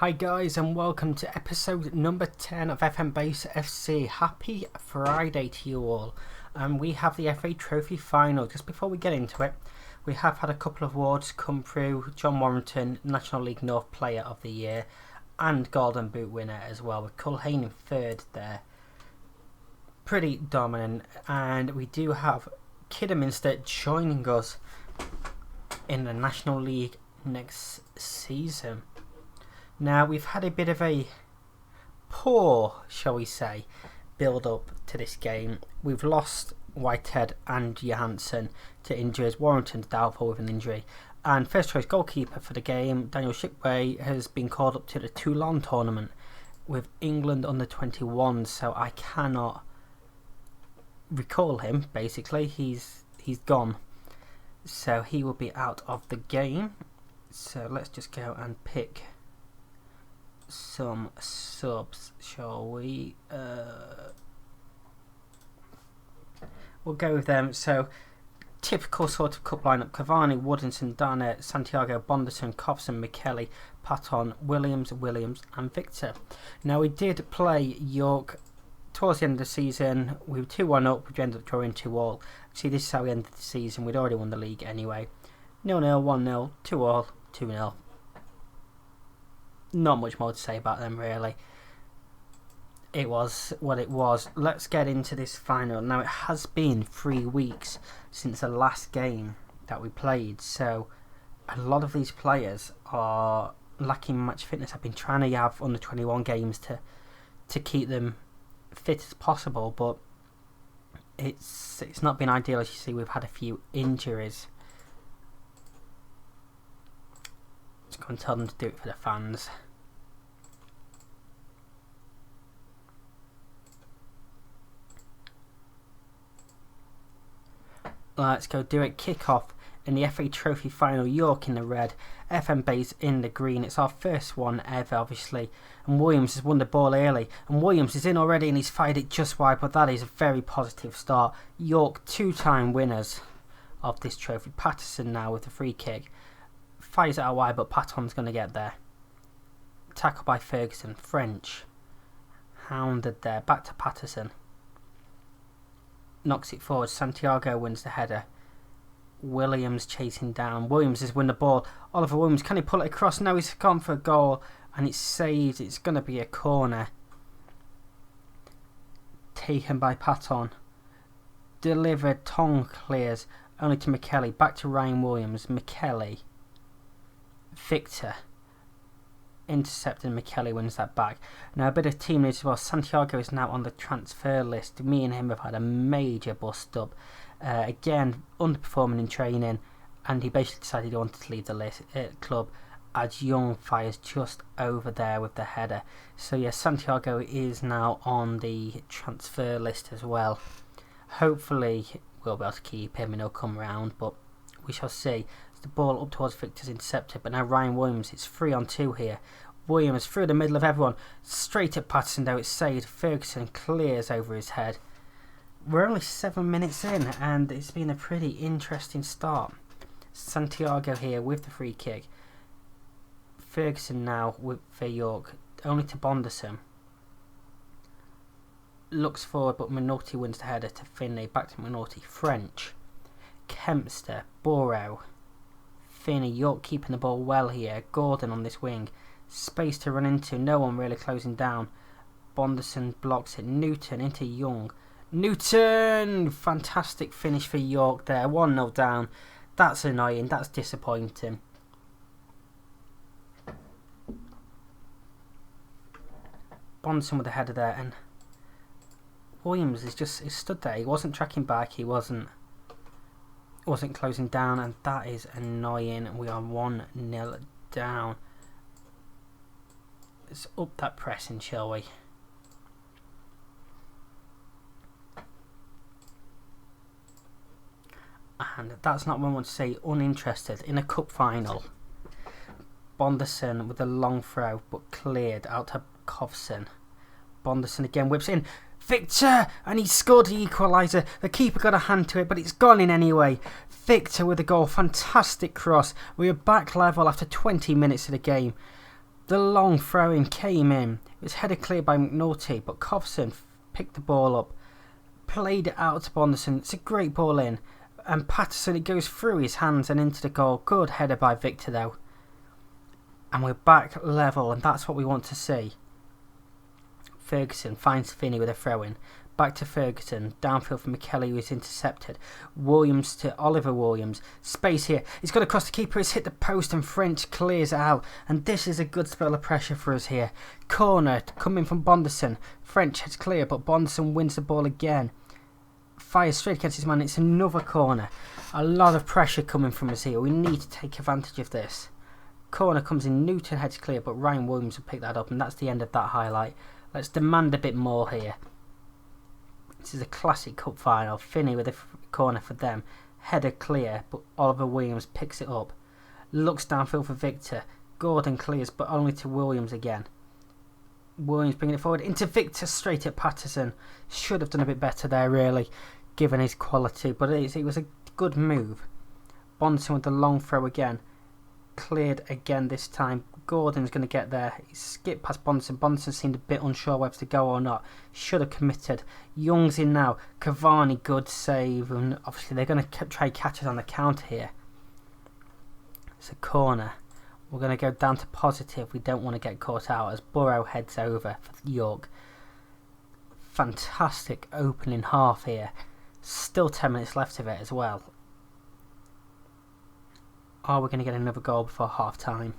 Hi guys and welcome to episode number 10 of FM Base FC. Happy Friday to you all. We have the FA Trophy final. Just before we get into it, we have had a couple of awards come through. John Warrington, National League North Player of the Year and Golden Boot winner as well, with Culhane in third there. Pretty dominant. And we do have Kidderminster joining us in the National League next season. Now, we've had a bit of a poor, shall we say, build-up to this game. We've lost Whitehead and Johansson to injuries. Warrington's doubtful with an injury. And first-choice goalkeeper for the game, Daniel Shipway, has been called up to the Toulon tournament with England under-21. So I cannot recall him, basically. He's gone. So he will be out of the game. So let's just go and pick some subs, shall we? We'll go with them. So, typical sort of cup lineup: Cavani, Woodinson, Dana, Santiago, Bonderson, Kovson, Michele, Patton, Williams, and Victor. Now, we did play York towards the end of the season. We were 2-1 up, we ended up drawing 2-2. See, this is how we ended the season. We'd already won the league anyway. 0-0, 1-0, 2-2, 2-0. Not much more to say about them, really. It was what it was. Let's get into this final. Now, it has been 3 weeks since the last game that we played, so a lot of these players are lacking match fitness. I've been trying to have under 21 games to keep them fit as possible, but it's not been ideal. As you see, we've had a few injuries. Let's go and tell them to do it for the fans. Let's go do it. Kick-off in the FA Trophy final. York in the red, FM Base in the green. It's our first one ever, obviously. And Williams has won the ball early. And Williams is in already and he's fired it just wide, but that is a very positive start. York, two-time winners of this trophy. Patterson now with the free kick. Fires it out wide, but Patton's going to get there. Tackle by Ferguson. French. Hounded there. Back to Patterson. Knocks it forward. Santiago wins the header. Williams chasing down. Williams has won the ball. Oliver Williams, can he pull it across? No, he's gone for a goal. And it's saved. It's going to be a corner. Taken by Patton. Delivered. Tong clears. Only to Michele. Back to Ryan Williams. Michele. Victor intercepted. Michele wins that back. Now a bit of team news as well. Santiago is now on the transfer list. Me and him have had a major bust up. Again, underperforming in training, and he basically decided he wanted to leave the club as Young fires just over there with the header. So yeah, Santiago is now on the transfer list as well. Hopefully we'll be able to keep him and he'll come round, but we shall see. The ball up towards Victor's intercepted, but now Ryan Williams, it's 3-on-2 here. Williams through the middle of everyone, straight at Patterson, though it's saved. Ferguson clears over his head. We're only 7 minutes in and it's been a pretty interesting start. Santiago here with the free kick. Ferguson now for York, only to Bonderson. Looks forward, but Minotti wins the header to Finlay. Back to Minotti. French. Kempster. Boro. Finney. York keeping the ball well here. Gordon on this wing. Space to run into. No one really closing down. Bonderson blocks it. Newton into Young. Newton! Fantastic finish for York there. 1-0 down. That's annoying. That's disappointing. Bonderson with the header there. And Williams is stood there. He wasn't tracking back. He wasn't closing down, and that is annoying. We are 1-0 down. Let's up that pressing, shall we? And that's not what I want to say. Uninterested in a cup final. Bonderson with a long throw, but cleared out to Kovson. Bonderson again whips in. Victor! And he scored the equaliser. The keeper got a hand to it, but it's gone in anyway. Victor with a goal. Fantastic cross. We are back level after 20 minutes of the game. The long throw-in came in. It was headed clear by McNulty, but Kovson picked the ball up, played it out to Bonderson. It's a great ball in. And Patterson, it goes through his hands and into the goal. Good header by Victor though. And we're back level, and that's what we want to see. Ferguson finds Finney with a throw-in. Back to Ferguson. Downfield for McKelly, who is intercepted. Williams to Oliver Williams. Space here. He's got across the keeper. It's hit the post and French clears it out. And this is a good spell of pressure for us here. Corner coming from Bonderson. French heads clear, but Bonderson wins the ball again. Fires straight against his man. It's another corner. A lot of pressure coming from us here. We need to take advantage of this. Corner comes in. Newton heads clear, but Ryan Williams will pick that up. And that's the end of that highlight. Let's demand a bit more here. This is a classic cup final. Finney with a corner for them. Header clear, but Oliver Williams picks it up. Looks downfield for Victor. Gordon clears, but only to Williams again. Williams bringing it forward into Victor, straight at Patterson. Should have done a bit better there, really, given his quality, but it was a good move. Bonson with the long throw again. Cleared again this time. Gordon's going to get there. He skipped past Bonson. Bonson seemed a bit unsure whether to go or not. Should have committed. Young's in now. Cavani, good save. And obviously they're going to try catch us on the counter here. It's a corner. We're going to go down to positive. We don't want to get caught out as Burrow heads over for York. Fantastic opening half here. Still 10 minutes left of it as well. Are we going to get another goal before half time?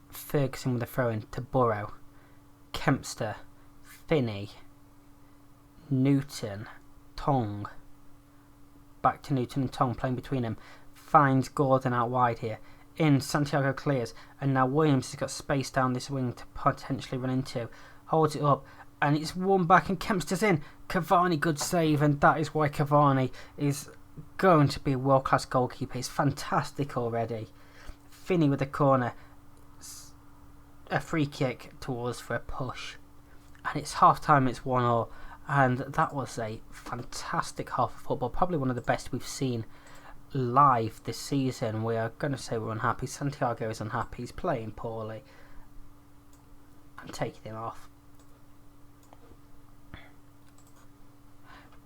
Ferguson with a throw in to Burrow. Kempster. Finney. Newton. Tong. Back to Newton and Tong playing between them. Finds Gordon out wide here. In, Santiago clears. And now Williams has got space down this wing to potentially run into. Holds it up. And it's won back and Kempster's in. Cavani, good save. And that is why Cavani is going to be a world-class goalkeeper. He's fantastic already. Finney with the corner. A free kick towards for a push. And it's half-time, it's 1-1. And that was a fantastic half of football. Probably one of the best we've seen live this season. We are going to say we're unhappy. Santiago is unhappy. He's playing poorly. I'm taking him off.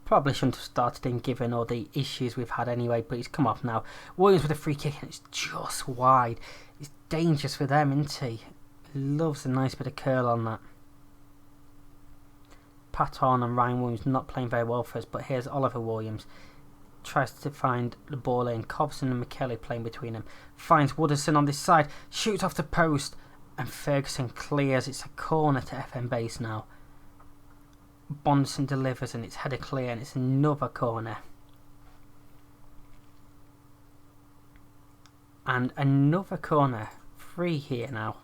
Probably shouldn't have started him given all the issues we've had anyway, but he's come off now. Williams with a free kick and it's just wide. It's dangerous for them, isn't he? Loves a nice bit of curl on that. Patton and Ryan Williams not playing very well for us, but here's Oliver Williams. Tries to find the ball in. Cobson and McKelly playing between them. Finds Wooderson on this side. Shoots off the post. And Ferguson clears. It's a corner to FM base now. Bonson delivers and it's headed clear and it's another corner. And another corner. Free here now.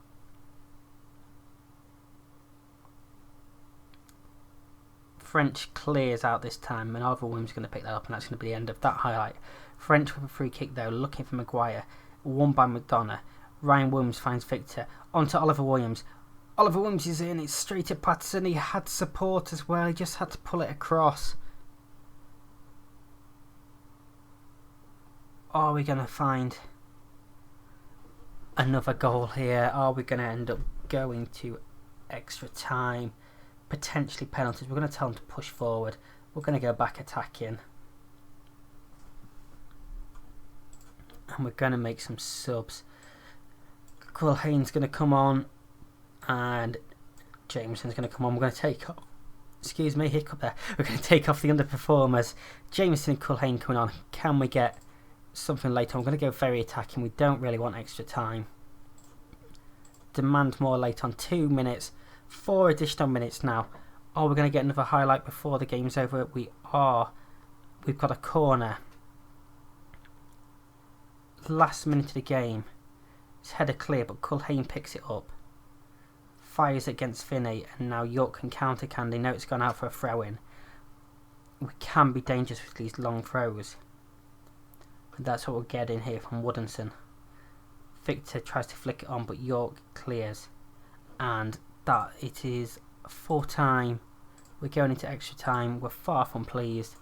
French clears out this time and Oliver Williams is going to pick that up and that's going to be the end of that highlight. French with a free kick though, looking for Maguire. Won by McDonough. Ryan Williams finds Victor. On to Oliver Williams. Oliver Williams is in, it's straight at Patterson. He had support as well, he just had to pull it across. Are we going to find another goal here? Are we going to end up going to extra time? Potentially penalties. We're going to tell them to push forward. We're going to go back attacking. And we're going to make some subs. Culhane's going to come on. And Jameson's going to come on. We're going to take off. Excuse me, hiccup there. We're going to take off the underperformers. Jameson and Culhane coming on. Can we get something later? I'm going to go very attacking. We don't really want extra time. Demand more late on. 2 minutes. 4 additional minutes now. Are we going to get another highlight before the game's over? We are. We've got a corner. Last minute of the game. It's headed clear, but Culhane picks it up. Fires against Finney, and now York can counter. Can they know it's gone out for a throw-in? We can be dangerous with these long throws. And that's what we're getting here from Woodinson. Victor tries to flick it on, but York clears. And that it is full time. We're going into extra time. We're far from pleased.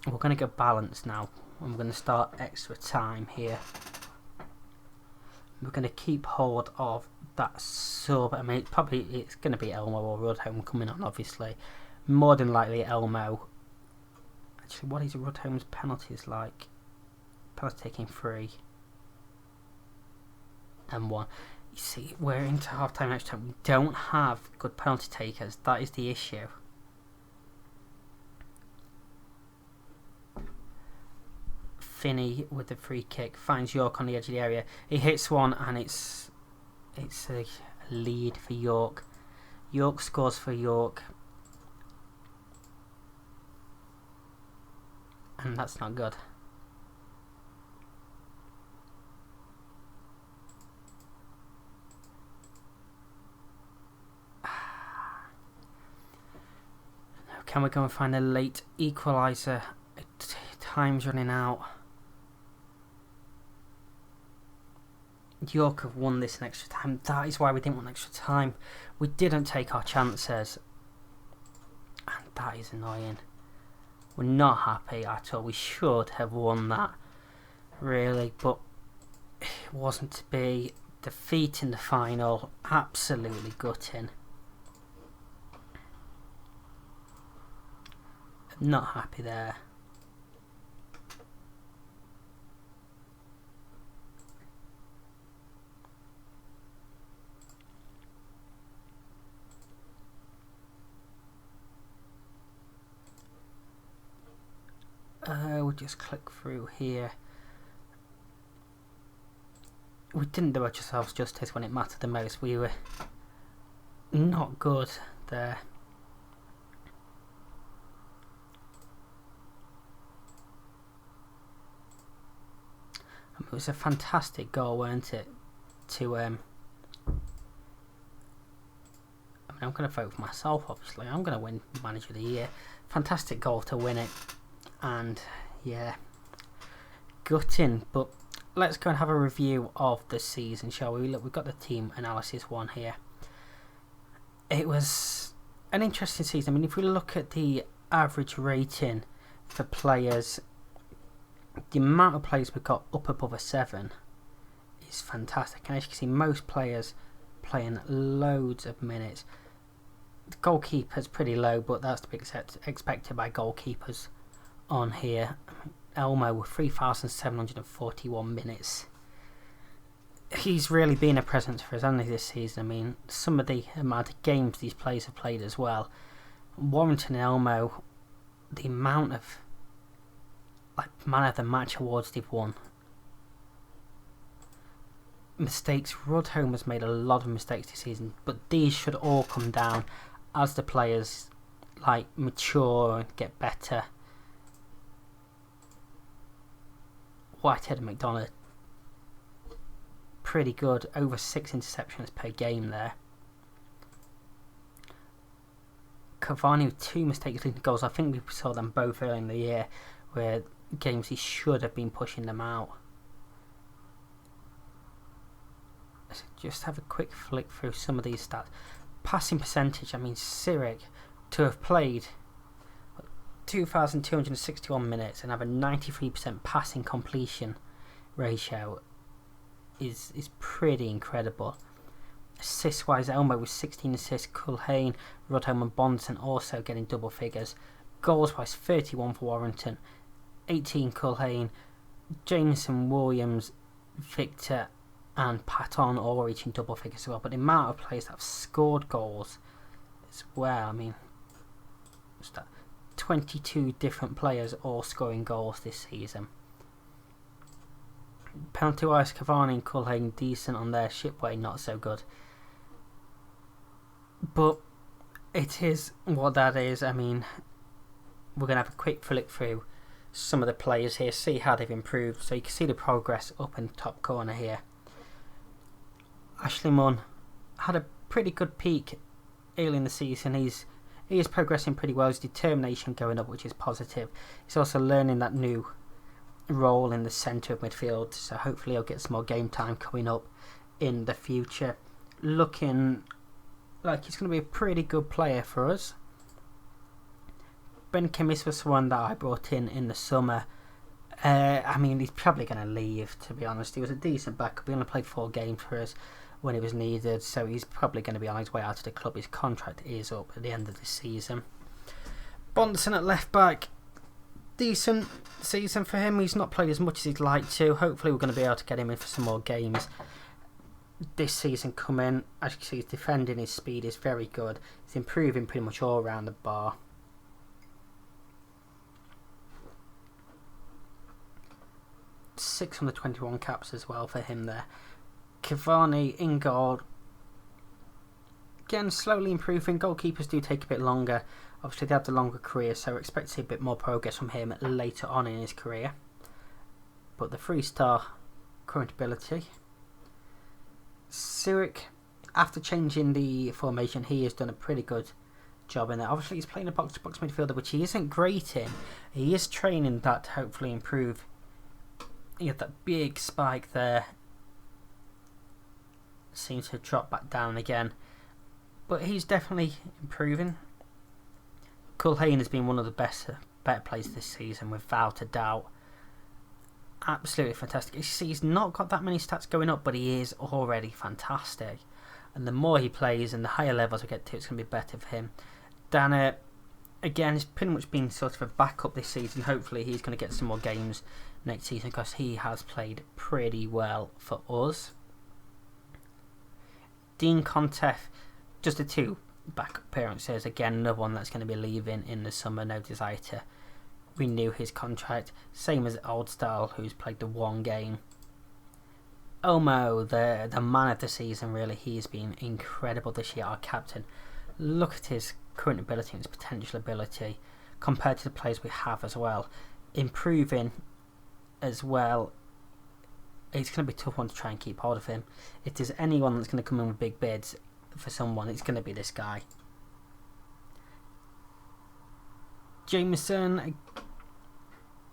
We're going to go balanced now. and we're going to start extra time here. We're going to keep hold of that sub. I mean, it's going to be Elmo or Rudhome coming on, obviously. More than likely Elmo. Actually, what is Rudhome's penalties like? Penalty taking 3 and 1. You see, we're into half-time extra time. We don't have good penalty takers. That is the issue. Finney with the free kick finds York on the edge of the area. He hits one and it's a lead for York. York scores for York. And that's not good. Can we go and find a late equaliser? Time's running out. York have won this in extra time. That is why we didn't want extra time. We didn't take our chances. And that is annoying. We're not happy at all. We should have won that, really. But it wasn't to be. Defeat in the final. Absolutely gutting. Not happy there. We'll just click through here. We didn't do ourselves justice when it mattered the most. We were not good there. It was a fantastic goal, weren't it? I'm going to vote for myself, obviously. I'm going to win Manager of the Year. Fantastic goal to win it. And, yeah, gutting. But let's go and have a review of the season, shall we? Look, we've got the team analysis one here. It was an interesting season. I mean, if we look at the average rating for players, the amount of players we've got up above a 7 is fantastic. And as you can see, most players playing loads of minutes. The goalkeeper's pretty low, but that's to be expected by goalkeepers on here. Elmo with 3,741 minutes. He's really been a presence for us only this season. I mean, some of the amount of games these players have played as well. Warrington and Elmo, the amount of man of the match awards they've won. Mistakes. Rudhome has made a lot of mistakes this season, but these should all come down as the players mature and get better. Whitehead and McDonald, pretty good, over 6 interceptions per game there. Cavani with 2 mistakes leading to goals. I think we saw them both early in the year, where games he should have been pushing them out. Let's just have a quick flick through some of these stats. Passing percentage, I mean, Sirik to have played 2,261 minutes and have a 93% passing completion ratio is pretty incredible. Assist wise, Elmo with 16 assists, Culhane, Rudhome and Bonson also getting double figures. Goals wise, 31 for Warrington, 18 Culhane, Jameson, Williams, Victor and Patton all reaching double figures as well. But the amount of players that have scored goals as well, I mean, what's that? 22 different players all scoring goals this season. Penalty wise, Cavani and Culhane decent on their, Shipway not so good. But it is what that is. I mean, we're going to have a quick flick through some of the players here, see how they've improved. So you can see the progress up in the top corner here. Ashley Munn had a pretty good peak early in the season. He is progressing pretty well. His determination going up, which is positive. He's also learning that new role in the centre of midfield, so hopefully he'll get some more game time coming up in the future. Looking like he's going to be a pretty good player for us. Ben Kimmis was one that I brought in the summer. I mean, he's probably going to leave, to be honest. He was a decent backup. He only played 4 games for us when it was needed, so he's probably going to be on his way out of the club. His contract is up at the end of the season. Bonderson at left back. Decent season for him. He's not played as much as he'd like to. Hopefully we're going to be able to get him in for some more games this season coming. As you can see, his defending, his speed is very good. He's improving pretty much all around the bar. $621 caps as well for him there. Cavani in goal. Again, slowly improving. Goalkeepers do take a bit longer. Obviously, they have the longer career, so expect to see a bit more progress from him later on in his career. But the 3-star current ability. Zurich, after changing the formation, he has done a pretty good job in there. Obviously, he's playing a box-to-box midfielder, which he isn't great in. He is training that to hopefully improve. He had that big spike there. Seems to have dropped back down again. But he's definitely improving. Culhane has been one of the better players this season, without a doubt. Absolutely fantastic. You see, he's not got that many stats going up, but he is already fantastic. And the more he plays and the higher levels we get to, it's going to be better for him. Dana, again, has pretty much been sort of a backup this season. Hopefully he's going to get some more games next season, because he has played pretty well for us. Dean Conteff, just the 2 backup appearances. Again, another one that's going to be leaving in the summer. No desire to renew his contract. Same as Oldstyle, who's played the 1 game. Omo, the man of the season, really. He's been incredible this year, our captain. Look at his current ability and his potential ability compared to the players we have as well. Improving as well. It's going to be a tough one to try and keep hold of him. If there's anyone that's going to come in with big bids for someone, it's going to be this guy. Jameson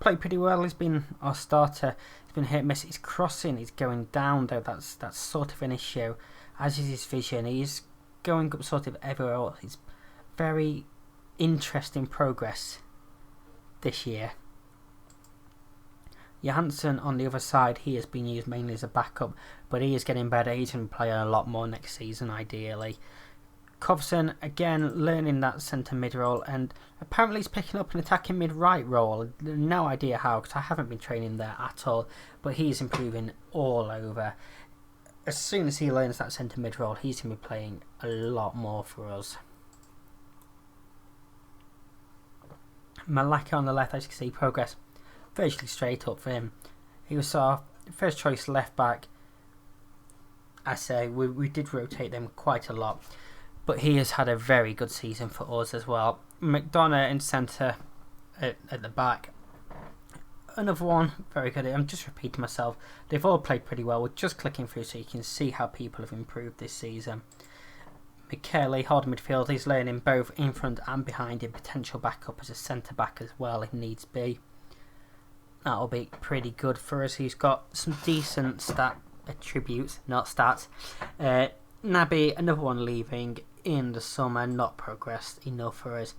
played pretty well. He's been our starter. He's been hit and miss. His crossing is going down, though. That's sort of an issue. As is his vision. He's going up sort of everywhere else. He's very interesting progress this year. Johansson on the other side, he has been used mainly as a backup, but he is getting better. He's going to play a lot more next season, ideally. Kovson, again, learning that centre mid role, and apparently he's picking up an attacking mid right role. No idea how, because I haven't been training there at all, but he's improving all over. As soon as he learns that centre mid role, he's going to be playing a lot more for us. Malaka on the left, as you can see, progress virtually straight up for him. He was our first choice left back. I say we did rotate them quite a lot, but he has had a very good season for us as well. McDonough in centre at the back. Another one, very good. I'm just repeating myself. They've all played pretty well. We're just clicking through so you can see how people have improved this season. Michele, holding midfield. He's learning both in front and behind him. Potential backup as a centre back as well if needs be. That'll be pretty good for us. He's got some decent stat attributes, not stats. Naby, another one leaving in the summer, not progressed enough for us.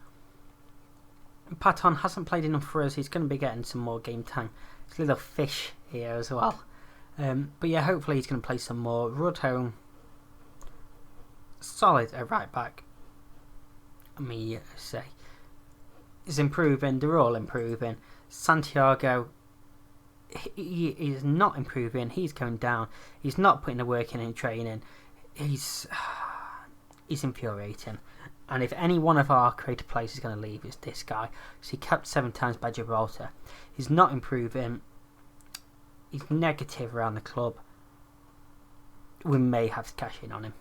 Patton hasn't played enough for us. He's going to be getting some more game time. There's a little fish here as well. But yeah, hopefully he's going to play some more. Rudhome, solid at right back. I mean, say, is improving. They're all improving. Santiago, he is not improving. He's going down. He's not putting the work in training. He's infuriating. And if any one of our creative players is going to leave, it's this guy. So he kept 7 times by Gibraltar. He's not improving. He's negative around the club. We may have to cash in on him.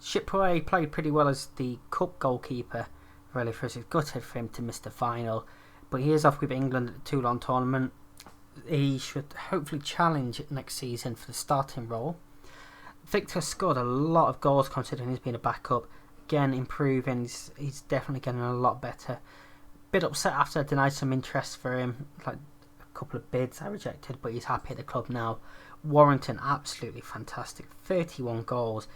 Shipway played pretty well as the cup goalkeeper. Really, for us, it's gutted for him to miss the final. But he is off with England at the Toulon tournament. He should hopefully challenge next season for the starting role. Victor scored a lot of goals considering he's been a backup. Again, improving. He's definitely getting a lot better. Bit upset after I denied some interest for him. Like a couple of bids I rejected, but he's happy at the club now. Warrington, absolutely fantastic. 31 goals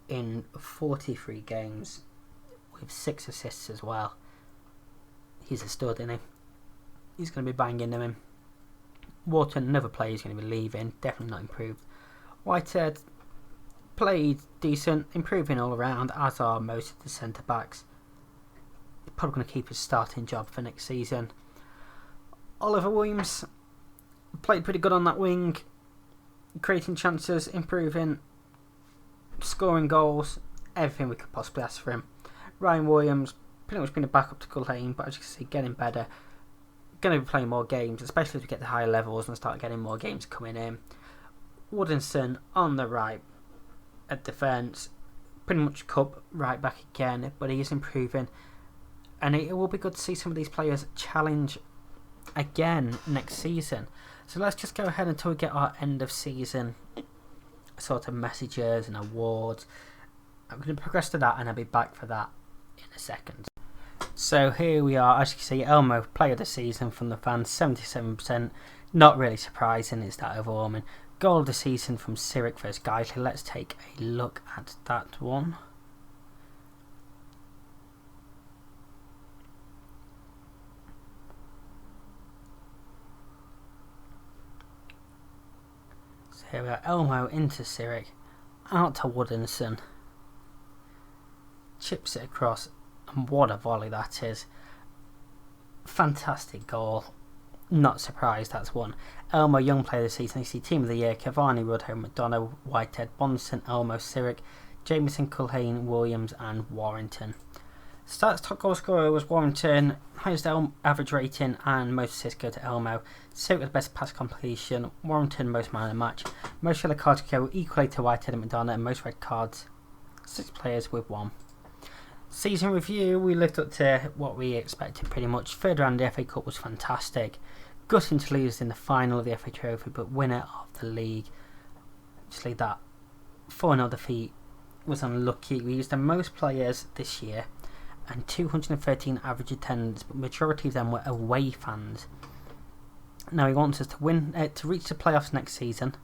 in 43 games with 6 assists as well. He's a stud, isn't he? he's going to be banging them in. Wharton, another player, is going to be leaving, definitely not improved. Whitehead played decent, improving all around, as are most of the centre backs. Probably going to keep his starting job for next season. Oliver Williams played pretty good on that wing, creating chances, improving, scoring goals, everything we could possibly ask for him. Ryan Williams, pretty much been a backup to Culhane, but as you can see, getting better. Going to be playing more games, especially as we get to higher levels and start getting more games coming in. Woodinson on the right at defence, pretty much Cup right back again, but he is improving, and it will be good to see some of these players challenge again next season. So let's just go ahead until we get our end of season sort of messages and awards. I'm going to progress to that and I'll be back for that in a second. So here we are, as you can see, Elmo, player of the season from the fans, 77%. Not really surprising, it's that overwhelming. Goal of the season from Sirik versus Guiseley. Let's take a look at that one. So here we are, Elmo into Sirik, out to Woodinson. Chips it across, and what a volley that is. Fantastic goal. Not surprised that's one. Elmo, young player of the season. You see team of the year: Cavani, Rudho, McDonough, Whitehead, Bonson, Elmo, Sirik, Jameson, Culhane, Williams and Warrington. Stats top goal scorer was Warrington, highest average rating and most assists go to Elmo. Sirik with the best pass completion, Warrington most man of the match. Most yellow cards go equally to Whitehead and McDonough, and most red cards 6 players with 1. Season review, we lived up to what we expected pretty much. Third round of the FA Cup was fantastic. Gutting to lose in the final of the FA Trophy, but winner of the league. Obviously that 4-0 defeat was unlucky. We used the most players this year and 213 average attendance, but majority of them were away fans. Now he wants us to win, to reach the playoffs next season.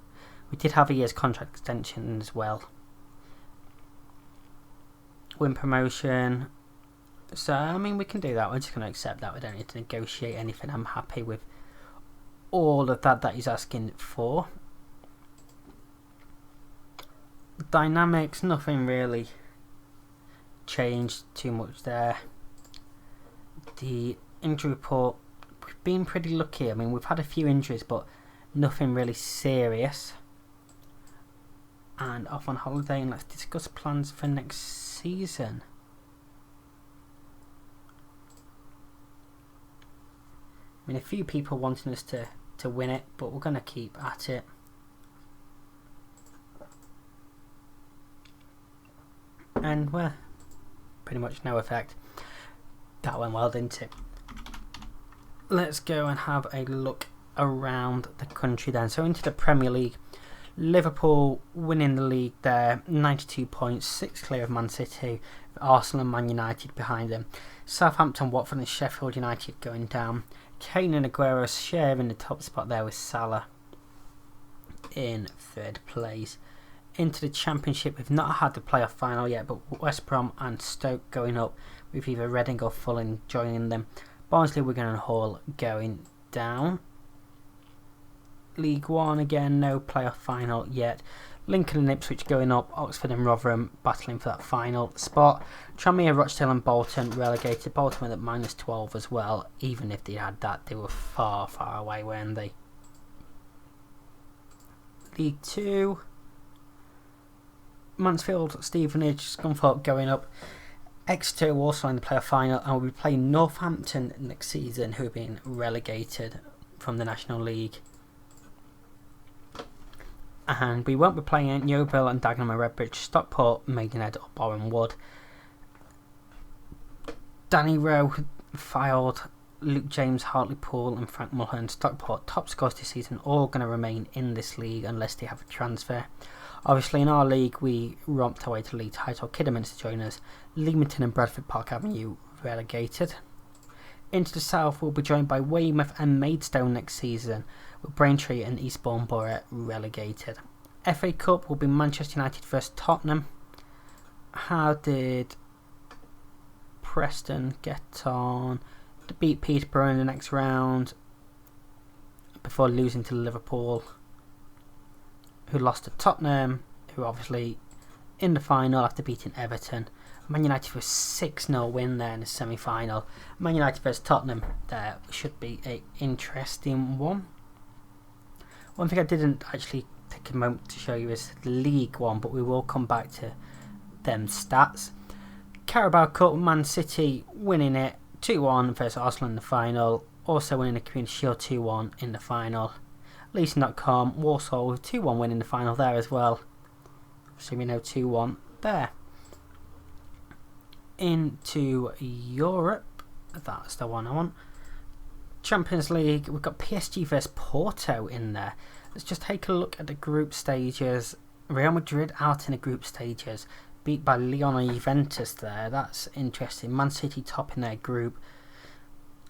We did have a year's contract extension as well. Win promotion. So, I mean, we can do that. We're just going to accept that. We don't need to negotiate anything. I'm happy with all of that he's asking for. Dynamics, nothing really changed too much there. The injury report, we've been pretty lucky. I mean, we've had a few injuries, but nothing really serious. And off on holiday, and let's discuss plans for next season. I mean, a few people wanting us to win it, but we're going to keep at it. And, well, pretty much no effect. That went well, didn't it? Let's go and have a look around the country then. So into the Premier League. Liverpool winning the league there, 92 points, 6 clear of Man City, Arsenal and Man United behind them. Southampton, Watford and Sheffield United going down. Kane and Aguero sharing the top spot there with Salah in 3rd place. Into the Championship, we've not had the playoff final yet, but West Brom and Stoke going up with either Reading or Fulham joining them. Barnsley, Wigan and Hull going down. League One again, no playoff final yet. Lincoln and Ipswich going up, Oxford and Rotherham battling for that final spot. Tranmere, Rochdale and Bolton relegated. Bolton went at -12 as well. Even if they had that, they were far, far away, weren't they? League 2, Mansfield, Stevenage, Scunthorpe going up. Exeter also in the playoff final, and we'll be playing Northampton next season, who have been relegated from the National League. And we won't be playing Yeovil and Dagenham and Redbridge, Stockport, Maidenhead or Boreham Wood. Danny Rowe, Fylde, Luke James, Hartlepool and Frank Mulhern, Stockport, top scorers this season, all going to remain in this league unless they have a transfer. Obviously in our league we romped our way to league title. Kidderminster join us, Leamington and Bradford Park Avenue relegated. Into the south we'll be joined by Weymouth and Maidstone next season, with Braintree and Eastbourne Borough relegated. FA Cup will be Manchester United vs Tottenham. How did Preston get on? to beat Peterborough in the next round before losing to Liverpool, who lost to Tottenham, who obviously in the final after beating Everton. Man United with 6-0 win there in the semi-final. Man United vs Tottenham there should be an interesting one. One thing I didn't actually take a moment to show you is the League One, but we will come back to them stats. Carabao Cup, Man City winning it 2-1 versus Arsenal in the final. Also winning the Community Shield 2-1 in the final. Leasing.com, Walsall with 2-1 win in the final there as well. So we know 2-1 there. Into Europe, that's the one I want. Champions League, we've got PSG vs Porto in there. Let's just take a look at the group stages. Real Madrid out in the group stages, beat by Lyon and Juventus there. That's interesting. Man City top in their group.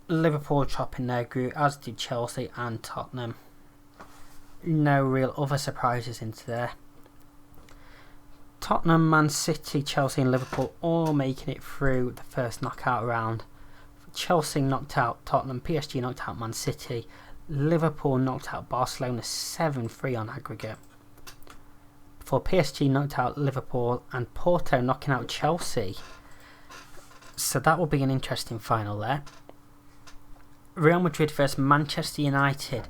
Liverpool top in their group, as did Chelsea and Tottenham. No real other surprises into there. Tottenham, Man City, Chelsea and Liverpool all making it through the first knockout round. Chelsea knocked out Tottenham, PSG knocked out Man City, Liverpool knocked out Barcelona 7-3 on aggregate. Before PSG knocked out Liverpool and Porto knocking out Chelsea. So that will be an interesting final there. Real Madrid versus Manchester United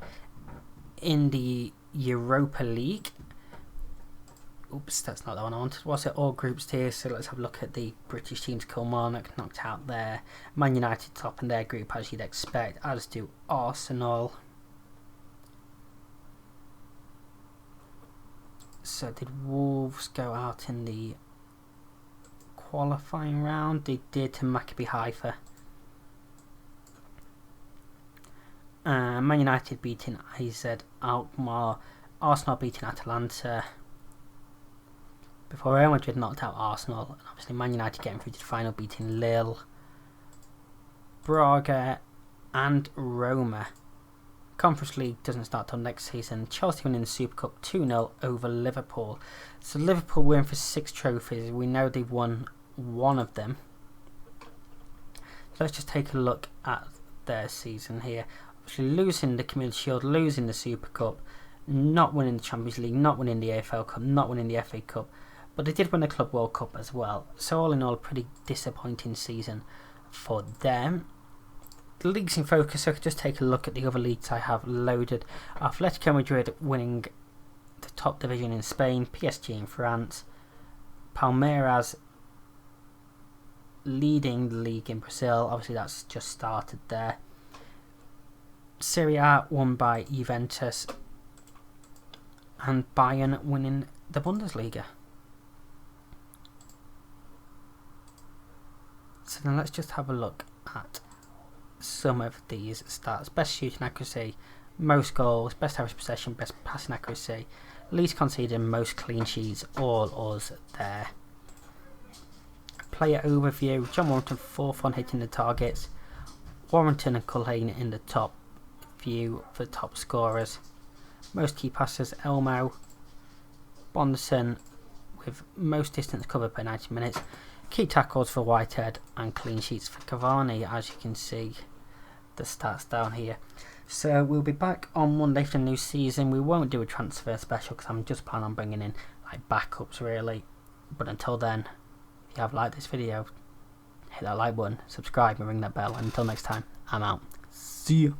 in the Europa League. Oops, that's not the one I wanted. Was it all group stage? So let's have a look at the British teams. Kilmarnock knocked out there. Man United top in their group as you'd expect, as do Arsenal. So did Wolves go out in the qualifying round? They did to Maccabi Haifa. Man United beating AZ Alkmaar. Arsenal beating Atalanta. Before Real Madrid knocked out Arsenal, and obviously Man United getting through to the final, beating Lille, Braga and Roma. Conference League doesn't start till next season. Chelsea winning the Super Cup 2-0 over Liverpool. So Liverpool win for 6 trophies. We know they've won one of them. So let's just take a look at their season here. Obviously losing the Community Shield, losing the Super Cup, not winning the Champions League, not winning the AFL Cup, not winning the FA Cup. But they did win the Club World Cup as well. So all in all, a pretty disappointing season for them. The leagues in focus, so I could just take a look at the other leagues I have loaded. Atletico Madrid winning the top division in Spain, PSG in France, Palmeiras leading the league in Brazil, obviously that's just started there. Serie A won by Juventus, and Bayern winning the Bundesliga. So then let's just have a look at some of these stats. Best shooting accuracy, most goals, best average possession, best passing accuracy, least conceded, most clean sheets, all us there. Player overview, John Warrington 4th on hitting the targets, Warrington and Culhane in the top few for top scorers. Most key passes, Elmo, Bonderson with most distance covered by 90 minutes. Key tackles for Whitehead and clean sheets for Cavani, as you can see the stats down here. So we'll be back on Monday for the new season. We won't do a transfer special because I'm just planning on bringing in like backups really. But until then, if you have liked this video, hit that like button, subscribe and ring that bell. And until next time, I'm out. See you.